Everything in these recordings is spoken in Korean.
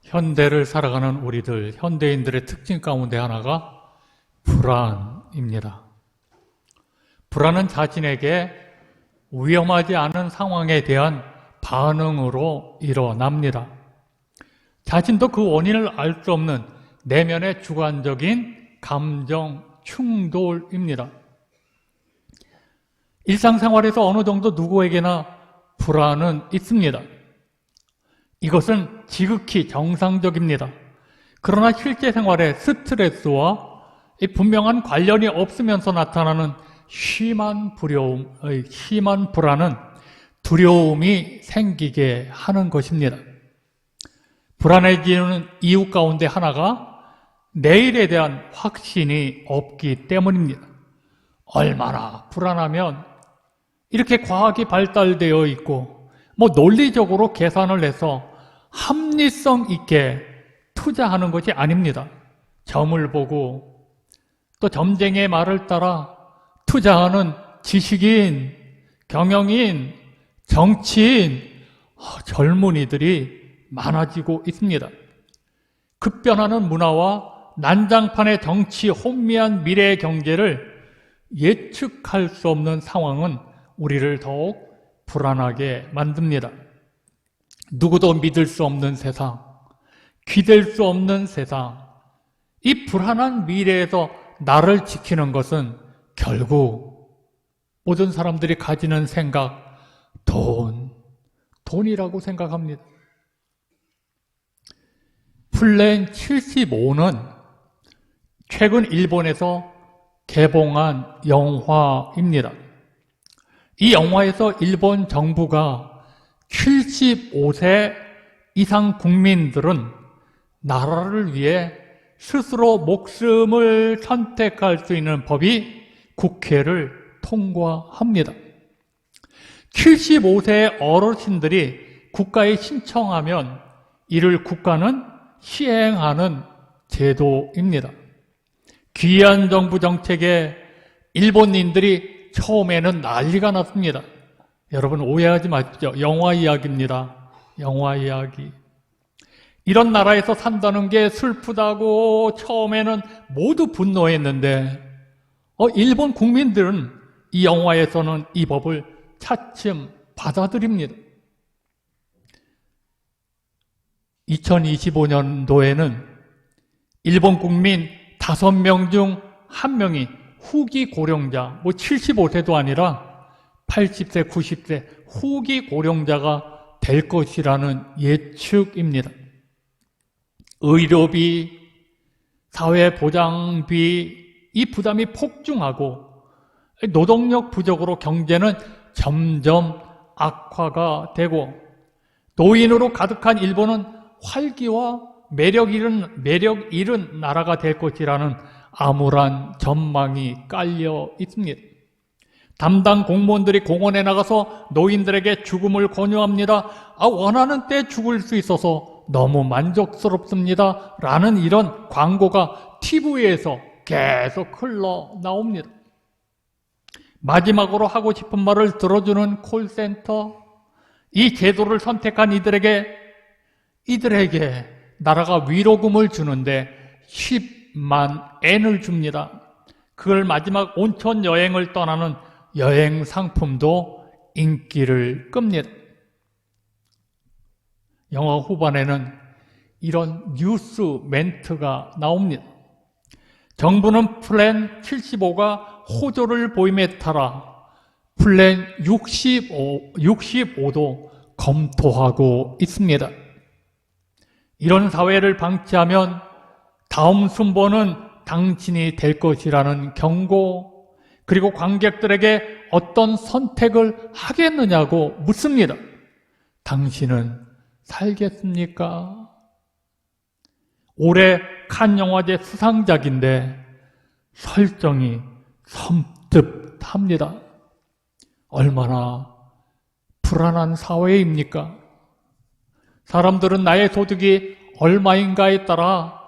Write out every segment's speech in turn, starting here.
현대를 살아가는 우리들, 현대인들의 특징 가운데 하나가 불안입니다. 불안은 자신에게 위험하지 않은 상황에 대한 반응으로 일어납니다. 자신도 그 원인을 알 수 없는 내면의 주관적인 감정 충돌입니다. 일상생활에서 어느 정도 누구에게나 불안은 있습니다. 이것은 지극히 정상적입니다. 그러나 실제 생활에 스트레스와 분명한 관련이 없으면서 나타나는 심한 불안은 두려움이 생기게 하는 것입니다. 불안해지는 이유 가운데 하나가 내일에 대한 확신이 없기 때문입니다. 얼마나 불안하면 이렇게 과학이 발달되어 있고 논리적으로 계산을 해서 합리성 있게 투자하는 것이 아닙니다. 점을 보고 또 점쟁이의 말을 따라 투자하는 지식인, 경영인, 정치인, 젊은이들이 많아지고 있습니다. 급변하는 문화와 난장판의 정치, 혼미한 미래의 경제를 예측할 수 없는 상황은 우리를 더욱 불안하게 만듭니다. 누구도 믿을 수 없는 세상, 기댈 수 없는 세상, 이 불안한 미래에서 나를 지키는 것은 결국 모든 사람들이 가지는 생각, 돈이라고 생각합니다. 플랜 75는 최근 일본에서 개봉한 영화입니다. 이 영화에서 일본 정부가 75세 이상 국민들은 나라를 위해 스스로 목숨을 선택할 수 있는 법이 국회를 통과합니다. 75세 어르신들이 국가에 신청하면 이를 국가는 시행하는 제도입니다. 귀한 정부 정책에 일본인들이 처음에는 난리가 났습니다. 여러분 오해하지 마십시오. 영화 이야기입니다. 영화 이야기. 이런 나라에서 산다는 게 슬프다고 처음에는 모두 분노했는데 일본 국민들은 이 영화에서는 이 법을 차츰 받아들입니다. 2025년도에는 일본 국민 5명 중 1명이 후기 고령자, 75세도 아니라 80세, 90세 후기 고령자가 될 것이라는 예측입니다. 의료비, 사회보장비, 이 부담이 폭증하고 노동력 부족으로 경제는 점점 악화가 되고 노인으로 가득한 일본은 활기와 매력 잃은 나라가 될 것이라는 암울한 전망이 깔려 있습니다. 담당 공무원들이 공원에 나가서 노인들에게 죽음을 권유합니다. 원하는 때 죽을 수 있어서 너무 만족스럽습니다. 라는 이런 광고가 TV에서 계속 흘러나옵니다. 마지막으로 하고 싶은 말을 들어주는 콜센터, 이 제도를 선택한 이들에게 나라가 위로금을 주는데 10만 엔을 줍니다. 그걸 마지막 온천 여행을 떠나는 여행 상품도 인기를 끕니다. 영화 후반에는 이런 뉴스 멘트가 나옵니다. 정부는 플랜 75가 호조를 보임에 따라 플랜 65도 검토하고 있습니다. 이런 사회를 방치하면 다음 순번은 당신이 될 것이라는 경고, 그리고 관객들에게 어떤 선택을 하겠느냐고 묻습니다. 당신은 살겠습니까? 올해 칸 영화제 수상작인데 설정이 섬뜩합니다. 얼마나 불안한 사회입니까? 사람들은 나의 소득이 얼마인가에 따라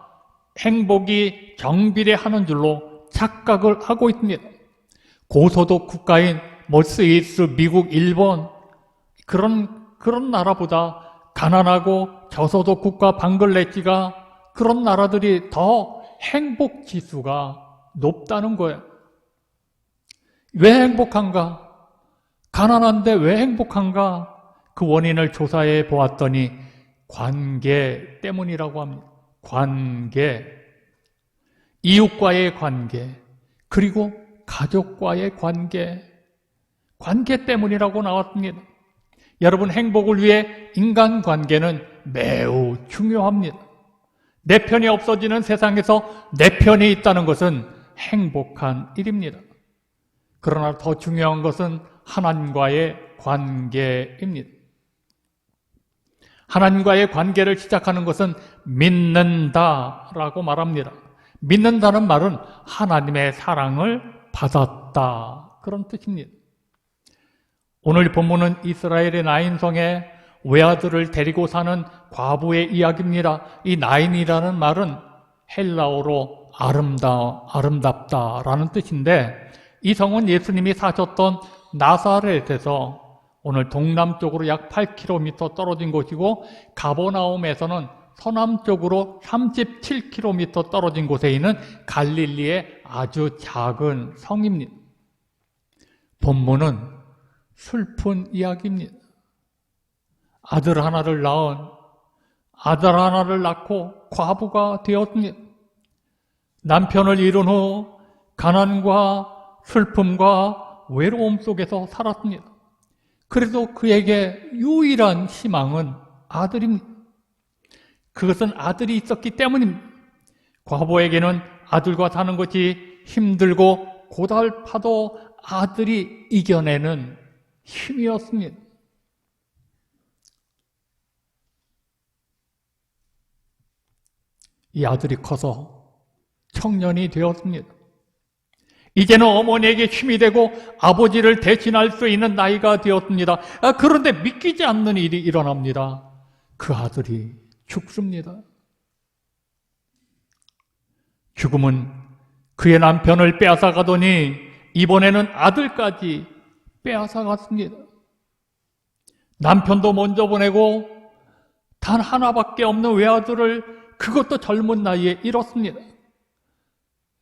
행복이 정비례하는 줄로 착각을 하고 있습니다. 고소득 국가인 스위스, 미국, 일본 그런 나라보다 가난하고 저소득국가 방글레시가 그런 나라들이 더 행복 지수가 높다는 거예요. 왜 행복한가? 가난한데 왜 행복한가? 그 원인을 조사해 보았더니 관계 때문이라고 합니다. 관계, 이웃과의 관계, 그리고 가족과의 관계, 관계 때문이라고 나왔습니다. 여러분, 행복을 위해 인간관계는 매우 중요합니다. 내 편이 없어지는 세상에서 내 편이 있다는 것은 행복한 일입니다. 그러나 더 중요한 것은 하나님과의 관계입니다. 하나님과의 관계를 시작하는 것은 믿는다라고 말합니다. 믿는다는 말은 하나님의 사랑을 받았다, 그런 뜻입니다. 오늘 본문은 이스라엘의 나인성에 외아들을 데리고 사는 과부의 이야기입니다. 이 나인이라는 말은 헬라어로 아름답다라는 뜻인데, 이 성은 예수님이 사셨던 나사렛에서 오늘 동남쪽으로 약 8km 떨어진 곳이고, 가버나움에서는 서남쪽으로 37km 떨어진 곳에 있는 갈릴리의 아주 작은 성입니다. 본문은 슬픈 이야기입니다. 아들 하나를 낳고 과부가 되었습니다. 남편을 잃은 후 가난과 슬픔과 외로움 속에서 살았습니다. 그래도 그에게 유일한 희망은 아들입니다. 그것은 아들이 있었기 때문입니다. 과부에게는 아들과 사는 것이 힘들고 고달파도 아들이 이겨내는 힘이었습니다. 이 아들이 커서 청년이 되었습니다. 이제는 어머니에게 힘이 되고 아버지를 대신할 수 있는 나이가 되었습니다. 그런데 믿기지 않는 일이 일어납니다. 그 아들이 죽습니다. 죽음은 그의 남편을 빼앗아 가더니 이번에는 아들까지 빼앗아 갔습니다. 남편도 먼저 보내고 단 하나밖에 없는 외아들을 그것도 젊은 나이에 잃었습니다.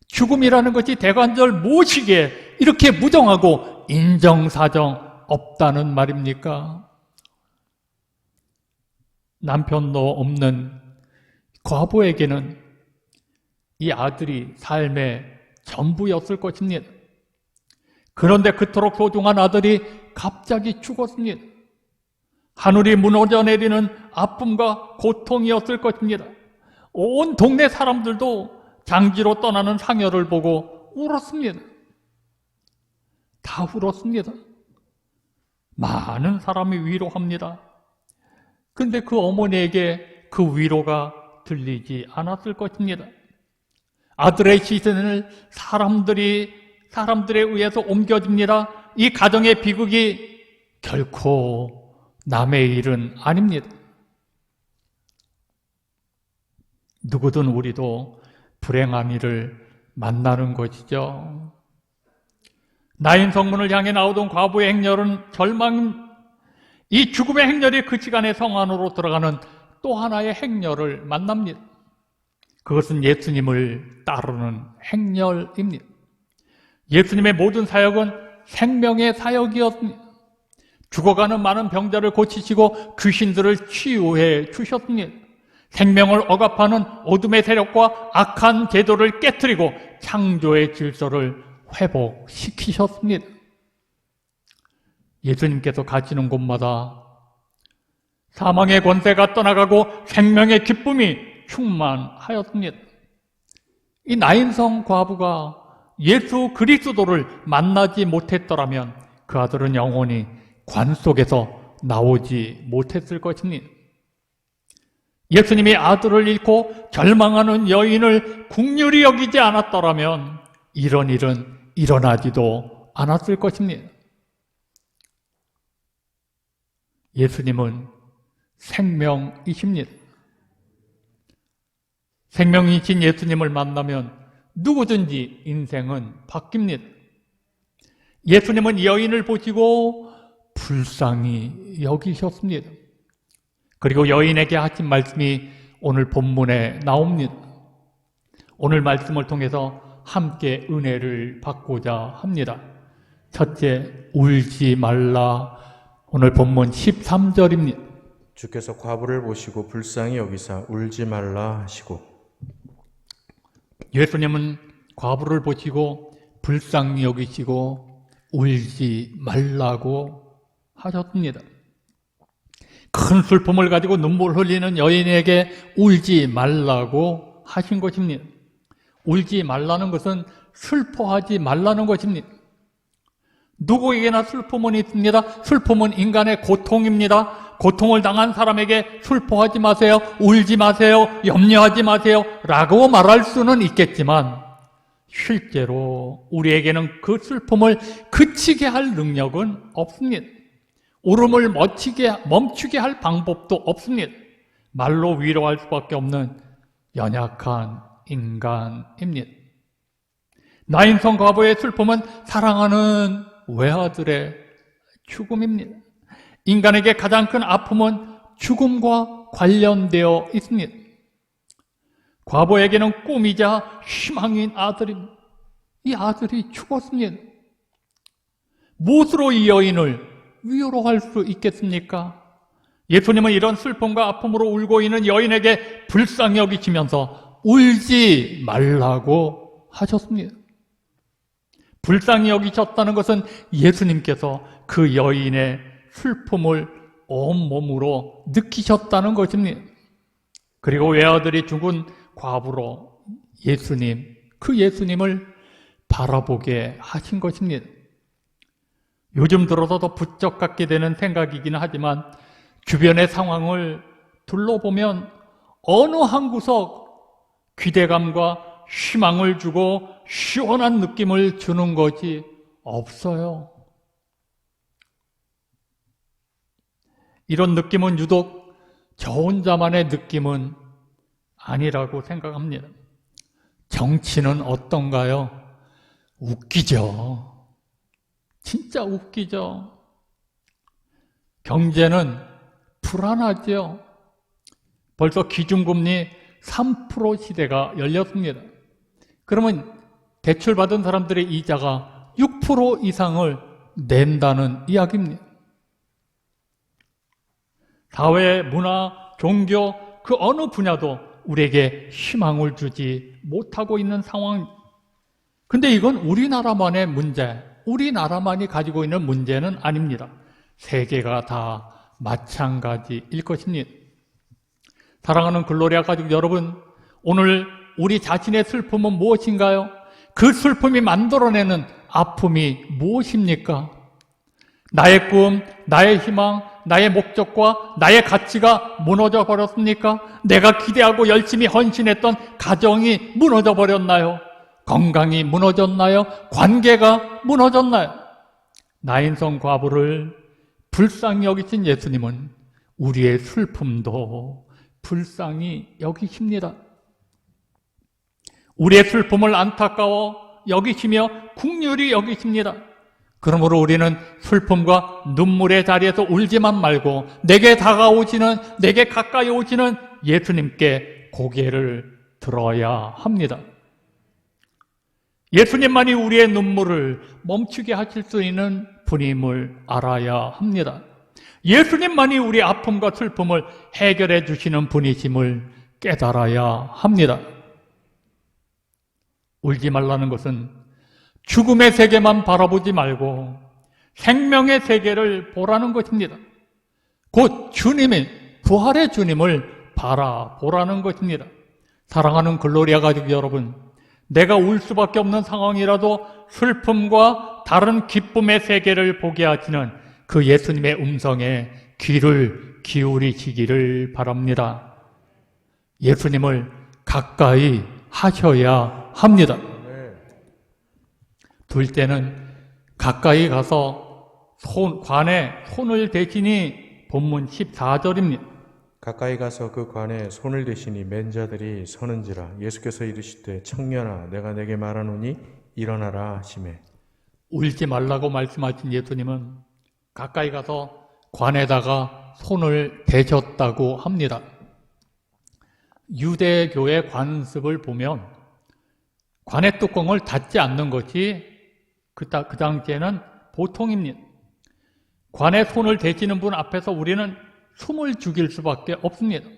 죽음이라는 것이 대관절 모시게 이렇게 무정하고 인정사정 없다는 말입니까? 남편도 없는 과부에게는 이 아들이 삶의 전부였을 것입니다. 그런데 그토록 소중한 아들이 갑자기 죽었습니다. 하늘이 무너져 내리는 아픔과 고통이었을 것입니다. 온 동네 사람들도 장지로 떠나는 상여를 보고 울었습니다. 다 울었습니다. 많은 사람이 위로합니다. 그런데 그 어머니에게 그 위로가 들리지 않았을 것입니다. 아들의 시선을 사람들에 의해서 옮겨집니다. 이 가정의 비극이 결코 남의 일은 아닙니다. 누구든 우리도 불행한 일을 만나는 것이죠. 나인 성문을 향해 나오던 과부의 행렬은 이 죽음의 행렬이 그 시간에 성 안으로 들어가는 또 하나의 행렬을 만납니다. 그것은 예수님을 따르는 행렬입니다. 예수님의 모든 사역은 생명의 사역이었습니다. 죽어가는 많은 병자를 고치시고 귀신들을 치유해 주셨습니다. 생명을 억압하는 어둠의 세력과 악한 제도를 깨트리고 창조의 질서를 회복시키셨습니다. 예수님께서 가시는 곳마다 사망의 권세가 떠나가고 생명의 기쁨이 충만하였습니다. 이 나인성 과부가 예수 그리스도를 만나지 못했더라면 그 아들은 영원히 관 속에서 나오지 못했을 것입니다. 예수님이 아들을 잃고 절망하는 여인을 긍휼히 여기지 않았더라면 이런 일은 일어나지도 않았을 것입니다. 예수님은 생명이십니다. 생명이신 예수님을 만나면 누구든지 인생은 바뀝니다. 예수님은 여인을 보시고 불쌍히 여기셨습니다. 그리고 여인에게 하신 말씀이 오늘 본문에 나옵니다. 오늘 말씀을 통해서 함께 은혜를 받고자 합니다. 첫째, 울지 말라. 오늘 본문 13절입니다. 주께서 과부를 보시고 불쌍히 여기사 울지 말라 하시고. 예수님은 과부를 보시고 불쌍히 여기시고 울지 말라고 하셨습니다. 큰 슬픔을 가지고 눈물 흘리는 여인에게 울지 말라고 하신 것입니다. 울지 말라는 것은 슬퍼하지 말라는 것입니다. 누구에게나 슬픔은 있습니다. 슬픔은 인간의 고통입니다. 고통을 당한 사람에게 슬퍼하지 마세요, 울지 마세요, 염려하지 마세요 라고 말할 수는 있겠지만 실제로 우리에게는 그 슬픔을 그치게 할 능력은 없습니다. 울음을 멈추게 할 방법도 없습니다. 말로 위로할 수밖에 없는 연약한 인간입니다. 나인성 과부의 슬픔은 사랑하는 외아들의 죽음입니다. 인간에게 가장 큰 아픔은 죽음과 관련되어 있습니다. 과부에게는 꿈이자 희망인 아들입니다. 이 아들이 죽었습니다. 무엇으로 이 여인을 위로할 수 있겠습니까? 예수님은 이런 슬픔과 아픔으로 울고 있는 여인에게 불쌍히 여기시면서 울지 말라고 하셨습니다. 불쌍히 여기셨다는 것은 예수님께서 그 여인의 슬픔을 온몸으로 느끼셨다는 것입니다. 그리고 외아들이 죽은 과부로 그 예수님을 바라보게 하신 것입니다. 요즘 들어서도 부쩍 갖게 되는 생각이긴 하지만 주변의 상황을 둘러보면 어느 한 구석 기대감과 희망을 주고 시원한 느낌을 주는 것이 없어요. 이런 느낌은 유독 저 혼자만의 느낌은 아니라고 생각합니다. 정치는 어떤가요? 웃기죠. 진짜 웃기죠. 경제는 불안하죠. 벌써 기준금리 3% 시대가 열렸습니다. 그러면 대출받은 사람들의 이자가 6% 이상을 낸다는 이야기입니다. 사회, 문화, 종교 그 어느 분야도 우리에게 희망을 주지 못하고 있는 상황. 근데 이건 우리나라만의 문제, 우리나라만이 가지고 있는 문제는 아닙니다. 세계가 다 마찬가지일 것입니다. 사랑하는 글로리아 가족 여러분, 오늘 우리 자신의 슬픔은 무엇인가요? 그 슬픔이 만들어내는 아픔이 무엇입니까? 나의 꿈, 나의 희망, 나의 목적과 나의 가치가 무너져 버렸습니까? 내가 기대하고 열심히 헌신했던 가정이 무너져 버렸나요? 건강이 무너졌나요? 관계가 무너졌나요? 나인성 과부를 불쌍히 여기신 예수님은 우리의 슬픔도 불쌍히 여기십니다. 우리의 슬픔을 안타까워 여기시며 긍휼히 여기십니다. 그러므로 우리는 슬픔과 눈물의 자리에서 울지만 말고 내게 다가오시는, 내게 가까이 오시는 예수님께 고개를 들어야 합니다. 예수님만이 우리의 눈물을 멈추게 하실 수 있는 분임을 알아야 합니다. 예수님만이 우리 아픔과 슬픔을 해결해 주시는 분이심을 깨달아야 합니다. 울지 말라는 것은 죽음의 세계만 바라보지 말고 생명의 세계를 보라는 것입니다. 곧 주님의, 부활의 주님을 바라보라는 것입니다. 사랑하는 글로리아 가족 여러분, 내가 울 수밖에 없는 상황이라도 슬픔과 다른 기쁨의 세계를 보게 하시는 그 예수님의 음성에 귀를 기울이시기를 바랍니다. 예수님을 가까이 하셔야 합니다. 둘째는 가까이 가서 관에 손을 대시니 본문 14절입니다. 가까이 가서 그 관에 손을 대시니 맨 자들이 서는지라. 예수께서 이르시되 청년아 내가 내게 말하노니 일어나라 하시매. 울지 말라고 말씀하신 예수님은 가까이 가서 관에다가 손을 대셨다고 합니다. 유대교의 관습을 보면 관의 뚜껑을 닫지 않는 것이 그 당시에는 보통입니다. 관에 손을 대시는 분 앞에서 우리는 숨을 죽일 수밖에 없습니다.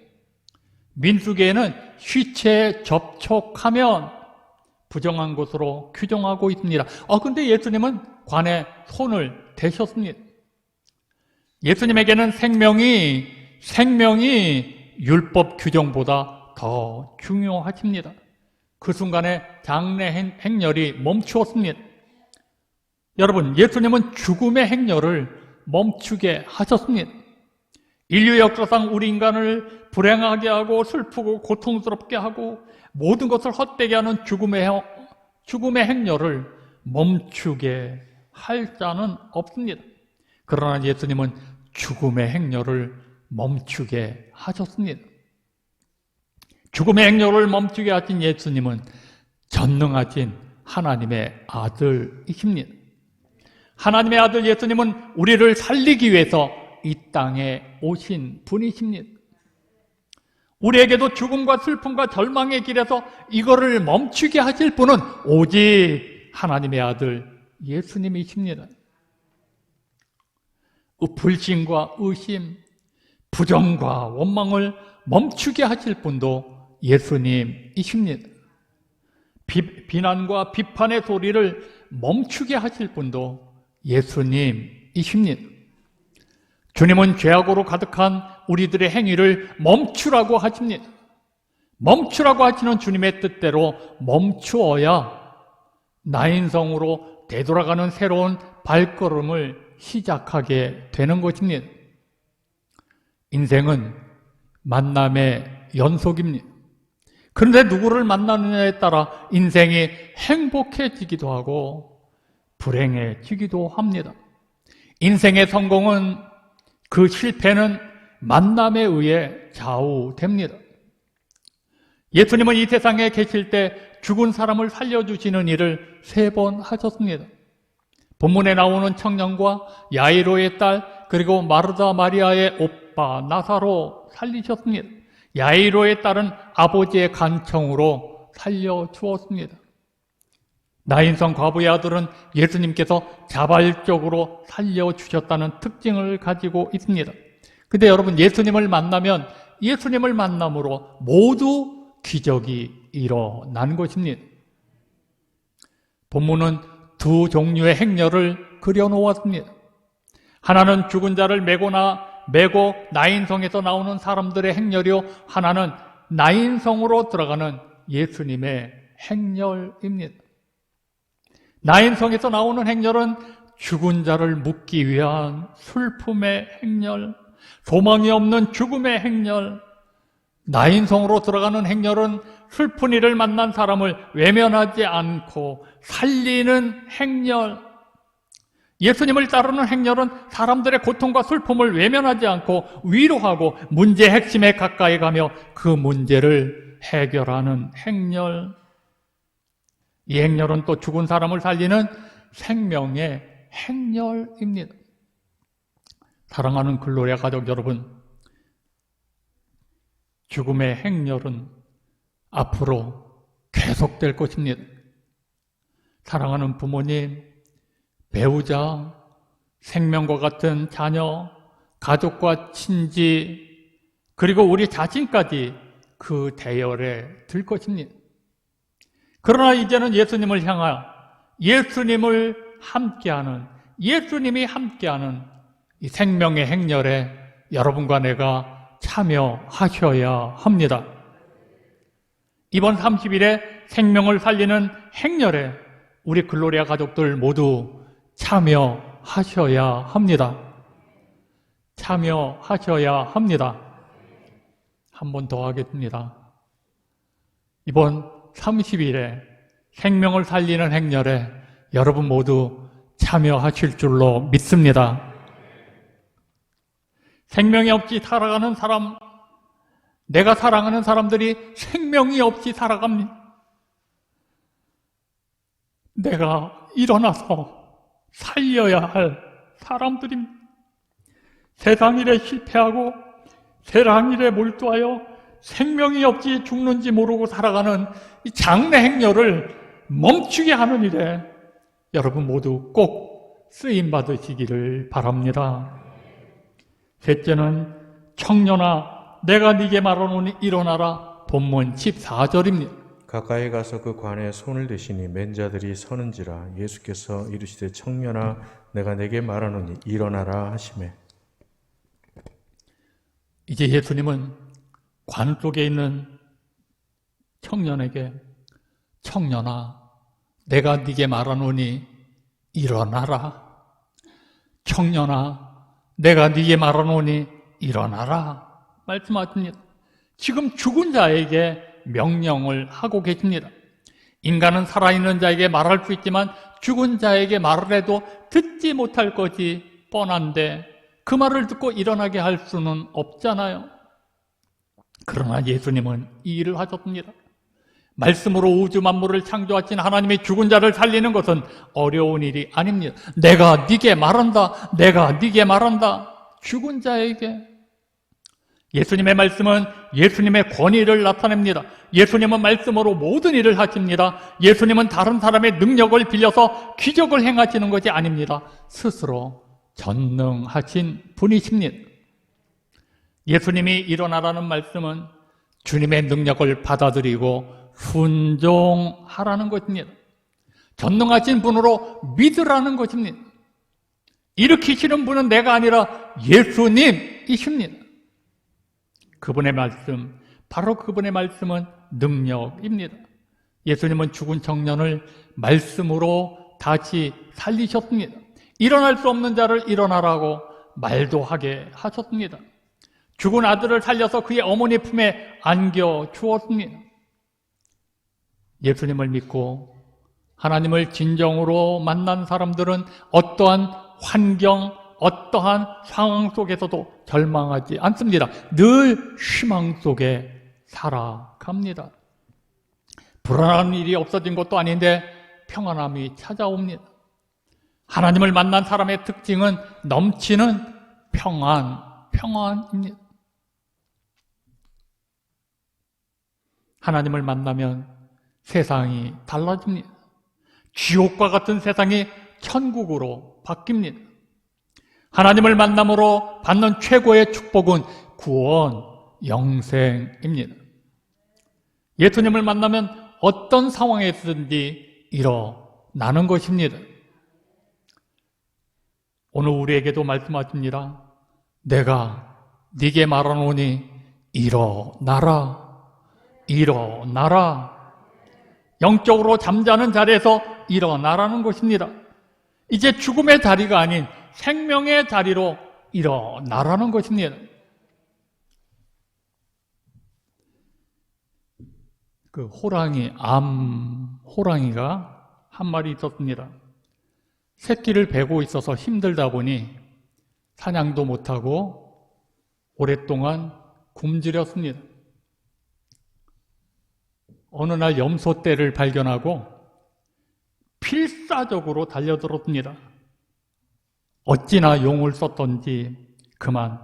민수기에는 시체에 접촉하면 부정한 것으로 규정하고 있습니다. 근데 예수님은 관에 손을 대셨습니다. 예수님에게는 생명이 율법 규정보다 더 중요하십니다. 그 순간에 장래 행렬이 멈추었습니다. 여러분, 예수님은 죽음의 행렬을 멈추게 하셨습니다. 인류 역사상 우리 인간을 불행하게 하고 슬프고 고통스럽게 하고 모든 것을 헛되게 하는 죽음의 행렬을 멈추게 할 자는 없습니다. 그러나 예수님은 죽음의 행렬을 멈추게 하셨습니다. 죽음의 행렬을 멈추게 하신 예수님은 전능하신 하나님의 아들이십니다. 하나님의 아들 예수님은 우리를 살리기 위해서 이 땅에 오신 분이십니다. 우리에게도 죽음과 슬픔과 절망의 길에서 이거를 멈추게 하실 분은 오직 하나님의 아들 예수님이십니다. 불신과 의심, 부정과 원망을 멈추게 하실 분도 예수님이십니다. 비난과 비판의 소리를 멈추게 하실 분도 예수님이십니다. 주님은 죄악으로 가득한 우리들의 행위를 멈추라고 하십니다. 멈추라고 하시는 주님의 뜻대로 멈추어야 나인성으로 되돌아가는 새로운 발걸음을 시작하게 되는 것입니다. 인생은 만남의 연속입니다. 그런데 누구를 만나느냐에 따라 인생이 행복해지기도 하고 불행해지기도 합니다. 인생의 성공은 그 실패는 만남에 의해 좌우됩니다. 예수님은 이 세상에 계실 때 죽은 사람을 살려주시는 일을 3번 하셨습니다. 본문에 나오는 청년과 야이로의 딸 그리고 마르다 마리아의 오빠 나사로 살리셨습니다. 야이로의 딸은 아버지의 간청으로 살려주었습니다. 나인성 과부의 아들은 예수님께서 자발적으로 살려주셨다는 특징을 가지고 있습니다. 근데 여러분, 예수님을 만나면 예수님을 만남으로 모두 기적이 일어난 것입니다. 본문은 2 종류의 행렬을 그려놓았습니다. 하나는 죽은 자를 메고 나인성에서 나오는 사람들의 행렬이요, 하나는 나인성으로 들어가는 예수님의 행렬입니다. 나인성에서 나오는 행렬은 죽은 자를 묻기 위한 슬픔의 행렬, 소망이 없는 죽음의 행렬. 나인성으로 들어가는 행렬은 슬픈 일을 만난 사람을 외면하지 않고 살리는 행렬. 예수님을 따르는 행렬은 사람들의 고통과 슬픔을 외면하지 않고 위로하고 문제의 핵심에 가까이 가며 그 문제를 해결하는 행렬. 이 행렬은 또 죽은 사람을 살리는 생명의 행렬입니다. 사랑하는 글로리아 가족 여러분, 죽음의 행렬은 앞으로 계속될 것입니다. 사랑하는 부모님, 배우자, 생명과 같은 자녀, 가족과 친지, 그리고 우리 자신까지 그 대열에 들 것입니다. 그러나 이제는 예수님을 향하여 예수님이 함께하는 이 생명의 행렬에 여러분과 내가 참여하셔야 합니다. 이번 30일에 생명을 살리는 행렬에 우리 글로리아 가족들 모두 참여하셔야 합니다. 참여하셔야 합니다. 한 번 더 하겠습니다. 이번 30일에 생명을 살리는 행렬에 여러분 모두 참여하실 줄로 믿습니다. 생명이 없이 살아가는 사람, 내가 사랑하는 사람들이 생명이 없이 살아갑니다. 내가 일어나서 살려야 할 사람들입니다. 세상 일에 실패하고 세상 일에 몰두하여 생명이 없이 죽는지 모르고 살아가는 이 장래 행렬을 멈추게 하는 일에 여러분 모두 꼭 쓰임 받으시기를 바랍니다. 셋째는 청년아 내가 네게 말하노니 일어나라. 본문 14절입니다. 가까이 가서 그 관에 손을 대시니 맨 자들이 서는지라. 예수께서 이르시되 청년아 내가 내게 말하노니 일어나라 하시매. 이제 예수님은 관 속에 있는 청년에게 청년아 내가 네게 말하노니 일어나라. 청년아 내가 네게 말하노니 일어나라 말씀하십니다. 지금 죽은 자에게 명령을 하고 계십니다. 인간은 살아있는 자에게 말할 수 있지만 죽은 자에게 말을 해도 듣지 못할 것이 뻔한데 그 말을 듣고 일어나게 할 수는 없잖아요. 그러나 예수님은 이 일을 하셨습니다. 말씀으로 우주 만물을 창조하신 하나님이 죽은 자를 살리는 것은 어려운 일이 아닙니다. 내가 네게 말한다. 내가 네게 말한다. 죽은 자에게. 예수님의 말씀은 예수님의 권위를 나타냅니다. 예수님은 말씀으로 모든 일을 하십니다. 예수님은 다른 사람의 능력을 빌려서 기적을 행하시는 것이 아닙니다. 스스로 전능하신 분이십니다. 예수님이 일어나라는 말씀은 주님의 능력을 받아들이고 순종하라는 것입니다. 전능하신 분으로 믿으라는 것입니다. 일으키시는 분은 내가 아니라 예수님이십니다. 그분의 말씀, 바로 그분의 말씀은 능력입니다. 예수님은 죽은 청년을 말씀으로 다시 살리셨습니다. 일어날 수 없는 자를 일어나라고 말도 하게 하셨습니다. 죽은 아들을 살려서 그의 어머니 품에 안겨 주었습니다. 예수님을 믿고 하나님을 진정으로 만난 사람들은 어떠한 환경, 어떠한 상황 속에서도 절망하지 않습니다. 늘 희망 속에 살아갑니다. 불안한 일이 없어진 것도 아닌데 평안함이 찾아옵니다. 하나님을 만난 사람의 특징은 넘치는 평안입니다. 하나님을 만나면 세상이 달라집니다. 지옥과 같은 세상이 천국으로 바뀝니다. 하나님을 만남으로 받는 최고의 축복은 구원, 영생입니다. 예수님을 만나면 어떤 상황에서든지 일어나는 것입니다. 오늘 우리에게도 말씀하십니다. 내가 네게 말하노니 일어나라. 일어나라. 영적으로 잠자는 자리에서 일어나라는 것입니다. 이제 죽음의 자리가 아닌 생명의 자리로 일어나라는 것입니다. 그 호랑이가 한 마리 있었습니다. 새끼를 베고 있어서 힘들다 보니 사냥도 못하고 오랫동안 굶주렸습니다. 어느 날 염소떼를 발견하고 필사적으로 달려들었습니다. 어찌나 용을 썼던지 그만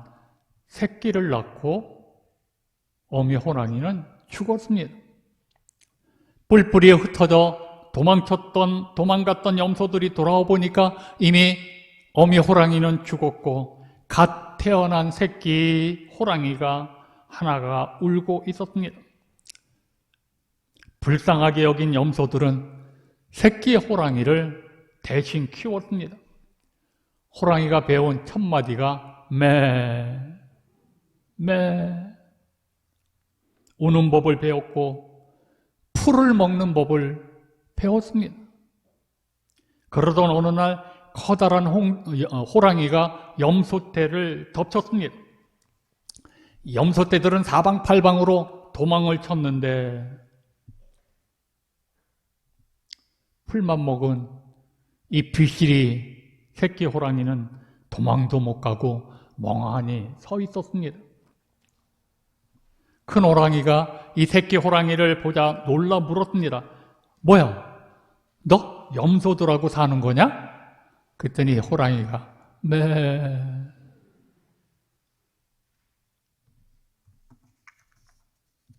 새끼를 낳고 어미 호랑이는 죽었습니다. 뿔뿔이에 흩어져 도망갔던 염소들이 돌아와 보니까 이미 어미 호랑이는 죽었고 갓 태어난 새끼 호랑이가 하나가 울고 있었습니다. 불쌍하게 여긴 염소들은 새끼 호랑이를 대신 키웠습니다. 호랑이가 배운 첫 마디가 매 우는 법을 배웠고 풀을 먹는 법을 배웠습니다. 그러던 어느 날 커다란 호랑이가 염소떼를 덮쳤습니다. 염소떼들은 사방팔방으로 도망을 쳤는데 풀만 먹은 이 비실이 새끼 호랑이는 도망도 못 가고 멍하니 서 있었습니다. 큰 호랑이가 이 새끼 호랑이를 보자 놀라 물었습니다. 뭐야? 너 염소들하고 사는 거냐? 그랬더니 호랑이가 네.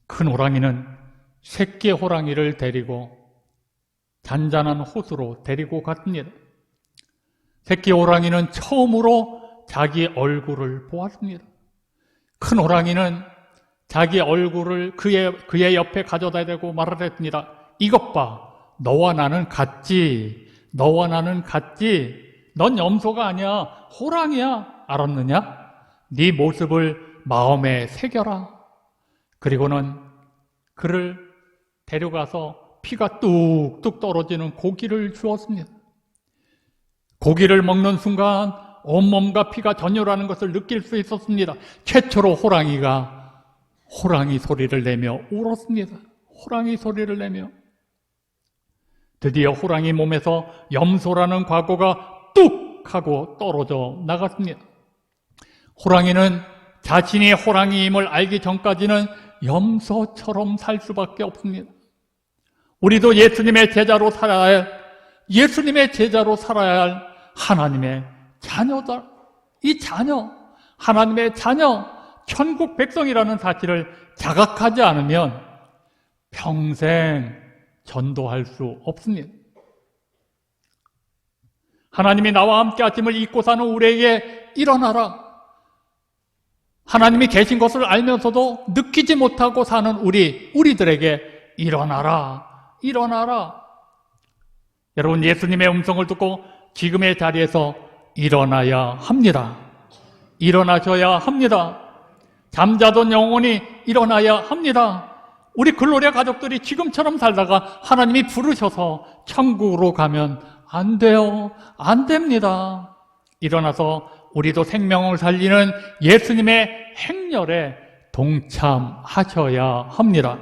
큰 호랑이는 새끼 호랑이를 데리고 잔잔한 호수로 데리고 갔습니다. 새끼 호랑이는 처음으로 자기 얼굴을 보았습니다. 큰 호랑이는 자기 얼굴을 그의 옆에 가져다 대고 말을 했습니다. 이것 봐, 너와 나는 같지. 너와 나는 같지. 넌 염소가 아니야. 호랑이야. 알았느냐? 네 모습을 마음에 새겨라. 그리고는 그를 데려가서 피가 뚝뚝 떨어지는 고기를 주었습니다. 고기를 먹는 순간 온몸과 피가 전율하는 것을 느낄 수 있었습니다. 최초로 호랑이가 호랑이 소리를 내며 울었습니다. 호랑이 소리를 내며. 드디어 호랑이 몸에서 염소라는 과거가 뚝 하고 떨어져 나갔습니다. 호랑이는 자신이 호랑이임을 알기 전까지는 염소처럼 살 수밖에 없습니다. 우리도 예수님의 제자로 살아야 할 하나님의 자녀다. 이 자녀, 하나님의 자녀, 천국 백성이라는 사실을 자각하지 않으면 평생 전도할 수 없습니다. 하나님이 나와 함께 하심을 잊고 사는 우리에게 일어나라. 하나님이 계신 것을 알면서도 느끼지 못하고 사는 우리들에게 일어나라. 일어나라. 여러분, 예수님의 음성을 듣고 지금의 자리에서 일어나야 합니다. 일어나셔야 합니다. 잠자던 영혼이 일어나야 합니다. 우리 글로리아 가족들이 지금처럼 살다가 하나님이 부르셔서 천국으로 가면 안 돼요. 안 됩니다. 일어나서 우리도 생명을 살리는 예수님의 행렬에 동참하셔야 합니다.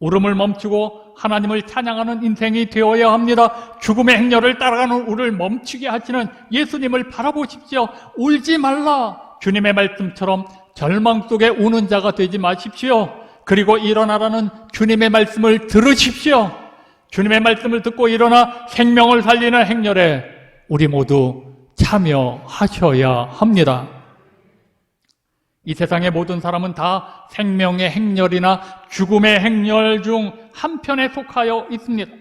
울음을 멈추고 하나님을 찬양하는 인생이 되어야 합니다. 죽음의 행렬을 따라가는 우리를 멈추게 하시는 예수님을 바라보십시오. 울지 말라. 주님의 말씀처럼 절망 속에 우는 자가 되지 마십시오. 그리고 일어나라는 주님의 말씀을 들으십시오. 주님의 말씀을 듣고 일어나 생명을 살리는 행렬에 우리 모두 참여하셔야 합니다. 이 세상의 모든 사람은 다 생명의 행렬이나 죽음의 행렬 중 한편에 속하여 있습니다.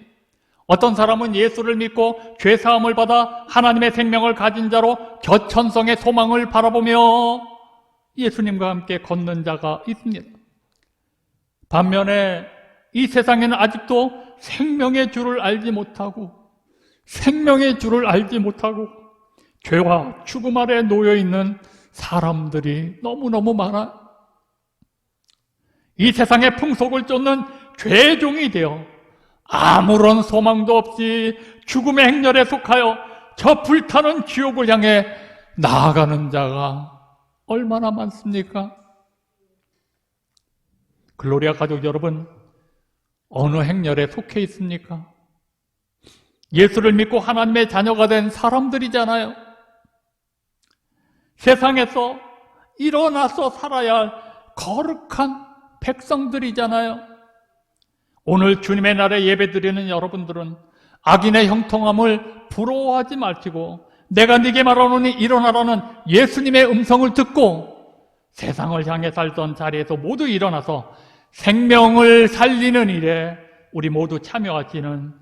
어떤 사람은 예수를 믿고 죄사함을 받아 하나님의 생명을 가진 자로 저천성의 소망을 바라보며 예수님과 함께 걷는 자가 있습니다. 반면에 이 세상에는 아직도 생명의 주를 알지 못하고 죄와 죽음 아래 놓여 있는 사람들이 너무너무 많아. 이 세상의 풍속을 쫓는 죄의 종이 되어 아무런 소망도 없이 죽음의 행렬에 속하여 저 불타는 지옥을 향해 나아가는 자가 얼마나 많습니까? 글로리아 가족 여러분, 어느 행렬에 속해 있습니까? 예수를 믿고 하나님의 자녀가 된 사람들이잖아요. 세상에서 일어나서 살아야 할 거룩한 백성들이잖아요. 오늘 주님의 날에 예배드리는 여러분들은 악인의 형통함을 부러워하지 마시고 내가 네게 말하노니 일어나라는 예수님의 음성을 듣고 세상을 향해 살던 자리에서 모두 일어나서 생명을 살리는 일에 우리 모두 참여하시는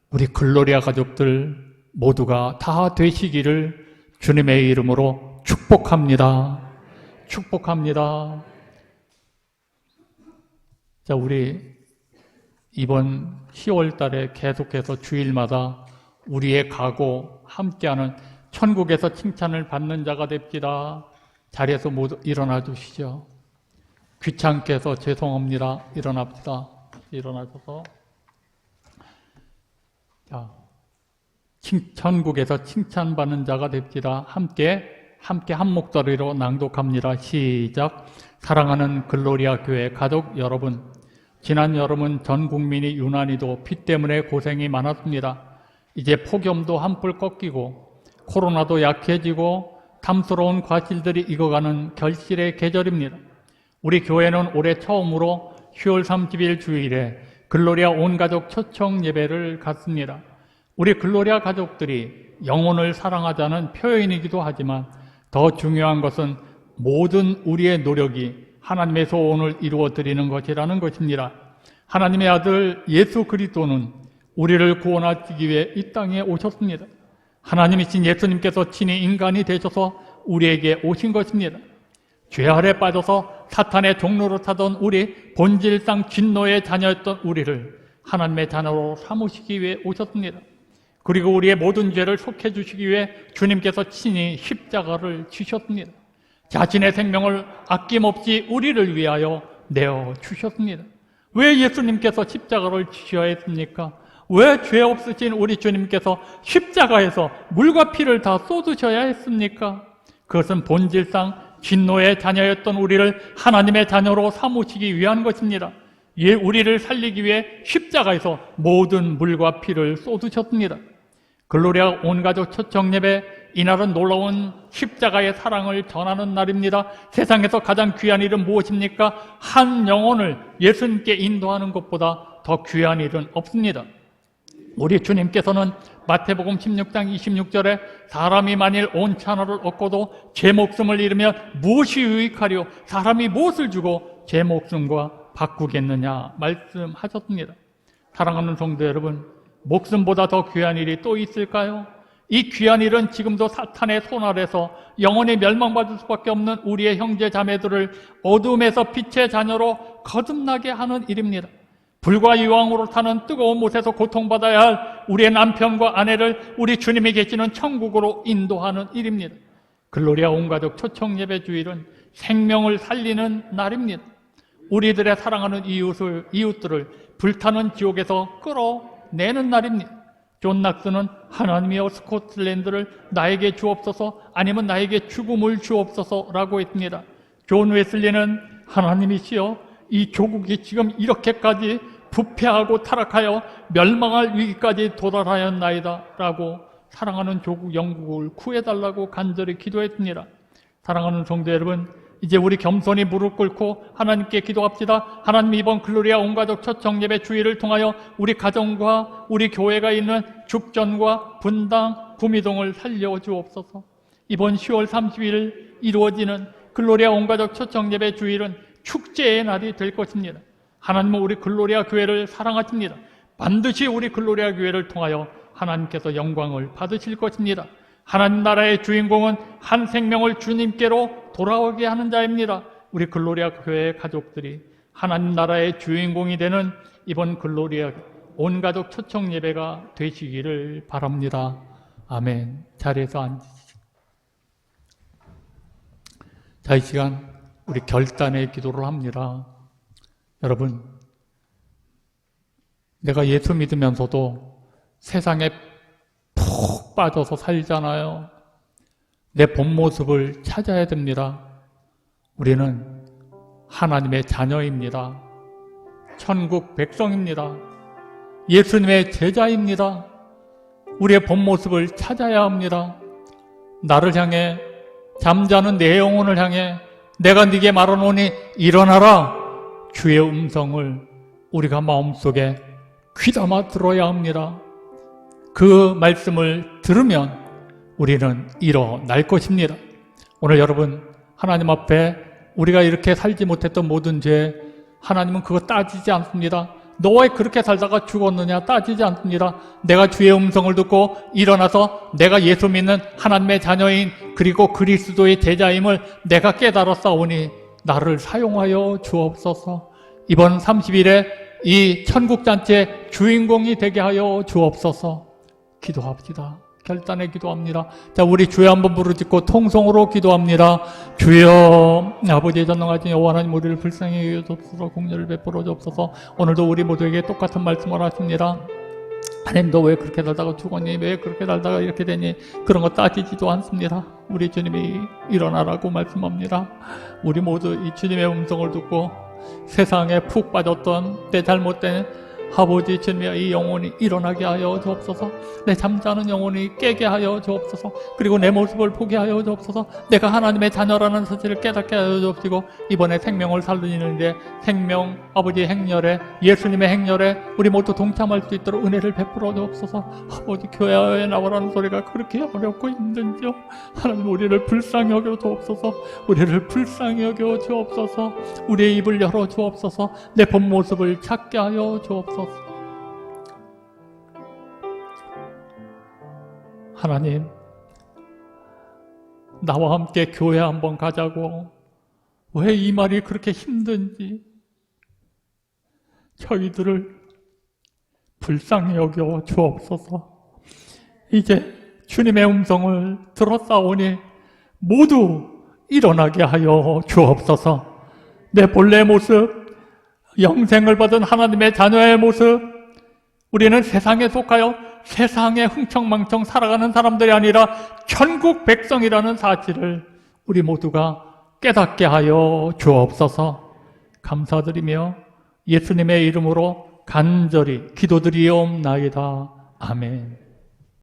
우리 글로리아 가족들 모두가 다 되시기를 주님의 이름으로 축복합니다. 축복합니다. 자, 우리 이번 10월 달에 계속해서 주일마다 우리의 각오 함께하는 천국에서 칭찬을 받는 자가 됩시다. 자리에서 모두 일어나 주시죠. 귀찮게 해서 죄송합니다. 일어납시다. 일어나셔서 자, 천국에서 칭찬받는 자가 됩시다. 함께 한 목소리로 낭독합니다. 시작. 사랑하는 글로리아 교회 가족 여러분, 지난 여름은 전 국민이 유난히도 비 때문에 고생이 많았습니다. 이제 폭염도 한풀 꺾이고 코로나도 약해지고 탐스러운 과실들이 익어가는 결실의 계절입니다. 우리 교회는 올해 처음으로 10월 30일 주일에 글로리아 온 가족 초청 예배를 갖습니다. 우리 글로리아 가족들이 영혼을 사랑하자는 표현이기도 하지만 더 중요한 것은 모든 우리의 노력이 하나님의 소원을 이루어드리는 것이라는 것입니다. 하나님의 아들 예수 그리스도는 우리를 구원하시기 위해 이 땅에 오셨습니다. 하나님이신 예수님께서 친히 인간이 되셔서 우리에게 오신 것입니다. 죄 아래 빠져서 사탄의 종로로 타던 우리, 본질상 진노의 자녀였던 우리를 하나님의 자녀로 삼으시기 위해 오셨습니다. 그리고 우리의 모든 죄를 속해 주시기 위해 주님께서 친히 십자가를 지셨습니다. 자신의 생명을 아낌없이 우리를 위하여 내어 주셨습니다. 왜 예수님께서 십자가를 지셔야 했습니까? 왜 죄 없으신 우리 주님께서 십자가에서 물과 피를 다 쏟으셔야 했습니까? 그것은 본질상 진노의 자녀였던 우리를 하나님의 자녀로 삼으시기 위한 것입니다. 우리를 살리기 위해 십자가에서 모든 물과 피를 쏟으셨습니다. 글로리아 온가족 초청예배, 이날은 놀라운 십자가의 사랑을 전하는 날입니다. 세상에서 가장 귀한 일은 무엇입니까? 한 영혼을 예수님께 인도하는 것보다 더 귀한 일은 없습니다. 우리 주님께서는 마태복음 16장 26절에 사람이 만일 온 천하를 얻고도 제 목숨을 잃으면 무엇이 유익하리요? 사람이 무엇을 주고 제 목숨과 바꾸겠느냐 말씀하셨습니다. 사랑하는 성도 여러분, 목숨보다 더 귀한 일이 또 있을까요? 이 귀한 일은 지금도 사탄의 손 아래서 영원히 멸망받을 수밖에 없는 우리의 형제 자매들을 어둠에서 빛의 자녀로 거듭나게 하는 일입니다. 불과 유황으로 타는 뜨거운 못에서 고통받아야 할 우리의 남편과 아내를 우리 주님이 계시는 천국으로 인도하는 일입니다. 글로리아 온가족 초청예배 주일은 생명을 살리는 날입니다. 우리들의 사랑하는 이웃들을 불타는 지옥에서 끌어내는 날입니다. 존 낙스는 하나님이여 스코틀랜드를 나에게 주옵소서, 아니면 나에게 죽음을 주옵소서라고 했습니다. 존 웨슬리는 하나님이시여 이 조국이 지금 이렇게까지 부패하고 타락하여 멸망할 위기까지 도달하였나이다 라고 사랑하는 조국 영국을 구해달라고 간절히 기도했습니다. 사랑하는 성도 여러분, 이제 우리 겸손히 무릎 꿇고 하나님께 기도합시다. 하나님, 이번 글로리아 온가족 초청예배 주일을 통하여 우리 가정과 우리 교회가 있는 죽전과 분당, 구미동을 살려주옵소서. 이번 10월 30일 이루어지는 글로리아 온가족 초청예배 주일은 축제의 날이 될 것입니다. 하나님은 우리 글로리아 교회를 사랑하십니다. 반드시 우리 글로리아 교회를 통하여 하나님께서 영광을 받으실 것입니다. 하나님 나라의 주인공은 한 생명을 주님께로 돌아오게 하는 자입니다. 우리 글로리아 교회의 가족들이 하나님 나라의 주인공이 되는 이번 글로리아 온가족 초청 예배가 되시기를 바랍니다. 아멘. 자리에서 앉으시죠. 자, 이 시간 우리 결단의 기도를 합니다. 여러분, 내가 예수 믿으면서도 세상에 푹 빠져서 살잖아요. 내 본 모습을 찾아야 됩니다. 우리는 하나님의 자녀입니다. 천국 백성입니다. 예수님의 제자입니다. 우리의 본 모습을 찾아야 합니다. 나를 향해, 잠자는 내 영혼을 향해 내가 네게 말하노니 일어나라, 주의 음성을 우리가 마음속에 귀담아 들어야 합니다. 그 말씀을 들으면 우리는 일어날 것입니다. 오늘 여러분, 하나님 앞에 우리가 이렇게 살지 못했던 모든 죄, 하나님은 그거 따지지 않습니다. 너 왜 그렇게 살다가 죽었느냐 따지지 않습니다. 내가 주의 음성을 듣고 일어나서 내가 예수 믿는 하나님의 자녀인 그리고 그리스도의 제자임을 내가 깨달았사오니 나를 사용하여 주옵소서. 이번 30일에 이 천국잔치의 주인공이 되게 하여 주옵소서. 기도합시다. 결단에 기도합니다. 자, 우리 주여 한번 부르짖고 통성으로 기도합니다. 주여, 아버지의 전능하신 여호와 하나님, 우리를 불쌍히 여기옵소서. 공의를 베풀어 주옵소서. 오늘도 우리 모두에게 똑같은 말씀을 하십니다. 하나님, 너 왜 그렇게 살다가 죽었니? 왜 그렇게 살다가 이렇게 되니? 그런 거 따지지도 않습니다. 우리 주님이 일어나라고 말씀합니다. 우리 모두 이 주님의 음성을 듣고 세상에 푹 빠졌던 내 잘못된 아버지 주님의 이 영혼이 일어나게 하여 주옵소서. 내 잠자는 영혼이 깨게 하여 주옵소서. 그리고 내 모습을 보게 하여 주옵소서. 내가 하나님의 자녀라는 사실을 깨닫게 하여 주옵시고, 이번에 생명을 살리는데 생명 아버지의 행렬에, 예수님의 행렬에 우리 모두 동참할 수 있도록 은혜를 베풀어 주옵소서. 아버지, 교회에 나오라는 소리가 그렇게 어렵고 힘든지요. 하나님, 우리를 불쌍히 여겨 주옵소서. 우리를 불쌍히 여겨 주옵소서. 우리의 입을 열어 주옵소서. 내 본 모습을 찾게 하여 주옵소서. 하나님, 나와 함께 교회 한번 가자고. 왜 이 말이 그렇게 힘든지 저희들을 불쌍히 여겨 주옵소서. 이제 주님의 음성을 들었사오니 모두 일어나게 하여 주옵소서. 내 본래 모습, 영생을 받은 하나님의 자녀의 모습, 우리는 세상에 속하여 세상에 흥청망청 살아가는 사람들이 아니라 천국 백성이라는 사실을 우리 모두가 깨닫게 하여 주옵소서. 감사드리며 예수님의 이름으로 간절히 기도드리옵나이다. 아멘.